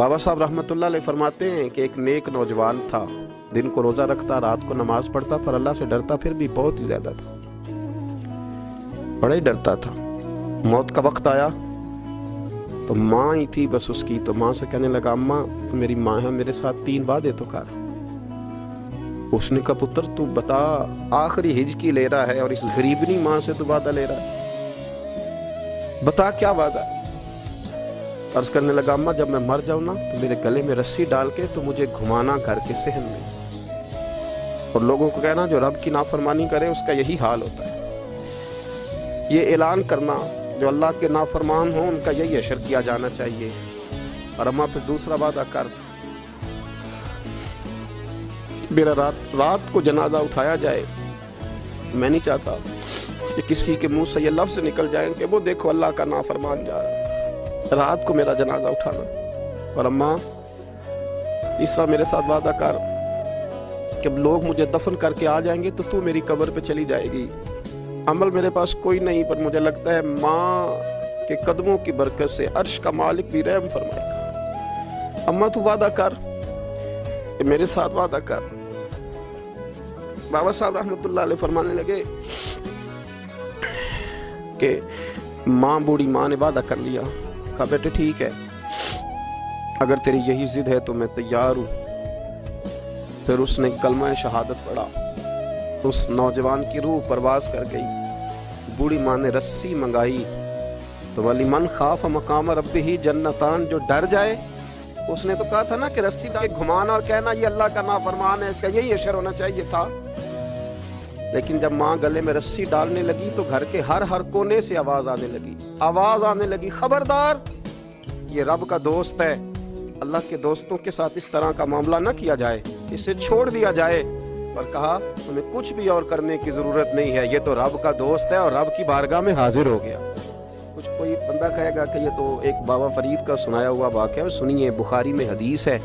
बाबा साहब रहमतुल्लाह अलैह फरमाते हैं कि एक नेक नौजवान था, दिन को रोज़ा रखता, रात को नमाज पढ़ता, पर अल्लाह से डरता फिर भी बहुत ही ज़्यादा था, बड़ा ही डरता था। मौत का वक्त आया तो माँ ही थी बस उसकी, तो माँ से कहने लगा, अम्मा तो मेरी माँ है, मेरे साथ 3 वादे तो कर। उसने कहा, पुत्र तू बता, आखिरी हिज की ले रहा है और इस गरीबनी माँ से तू वादा ले रहा है, बता क्या वादा। अर्ज करने लगा, अम्मा जब मैं मर जाऊं ना तो मेरे गले में रस्सी डाल के तो मुझे घुमाना घर के सहन में, और लोगों को कहना जो रब की नाफरमानी करे उसका यही हाल होता है। ये ऐलान करना जो अल्लाह के नाफरमान हो उनका यही अशर किया जाना चाहिए। और अम्मा फिर दूसरा वादा कर, मेरा रात को जनाजा उठाया जाए, मैं नहीं चाहता कि किसी के मुंह से ये लफ्ज निकल जाए कि वो देखो अल्लाह का नाफरमान जा रहा है, रात को मेरा जनाजा उठाना। और अम्मा तीसरा मेरे साथ वादा कर कि लोग मुझे दफन करके आ जाएंगे तो तू मेरी कब्र पे चली जाएगी। अमल मेरे पास कोई नहीं, पर मुझे लगता है माँ के कदमों की बरकत से अर्श का मालिक भी रहम फरमाएगा। अम्मा तू वादा कर, मेरे साथ वादा कर। बाबा साहब रहमतुल्लाह अलैह फरमाने लगे कि माँ, बूढ़ी माँ ने वादा कर लिया। कहा, बेटे ठीक है, अगर तेरी यही जिद है तो मैं तैयार हूँ। फिर उसने कलमा शहादत पढ़ा, उस नौजवान की रूह परवाज कर गई। बूढ़ी माँ ने रस्सी मंगाई तो वाली मन खाफ मकाम रब्बिही जन्नतान, जो डर जाए, उसने तो कहा था ना कि रस्सी डाल के घुमाना और कहना ये अल्लाह का नाफरमान है, इसका यही असर होना चाहिए था। लेकिन जब माँ गले में रस्सी डालने लगी तो घर के हर कोने से आवाज आने लगी, खबरदार ये रब का दोस्त है, अल्लाह के दोस्तों के साथ इस तरह का मामला न किया जाए, इसे छोड़ दिया जाए। और कहा, तुम्हें कुछ भी और करने की जरूरत नहीं है, ये तो रब का दोस्त है और रब की बारगाह में हाजिर हो गया। कुछ कोई बंदा कहेगा कि ये तो एक बाबा फरीद का सुनाया हुआ वाक़या है, सुनिए, बुखारी में हदीस है।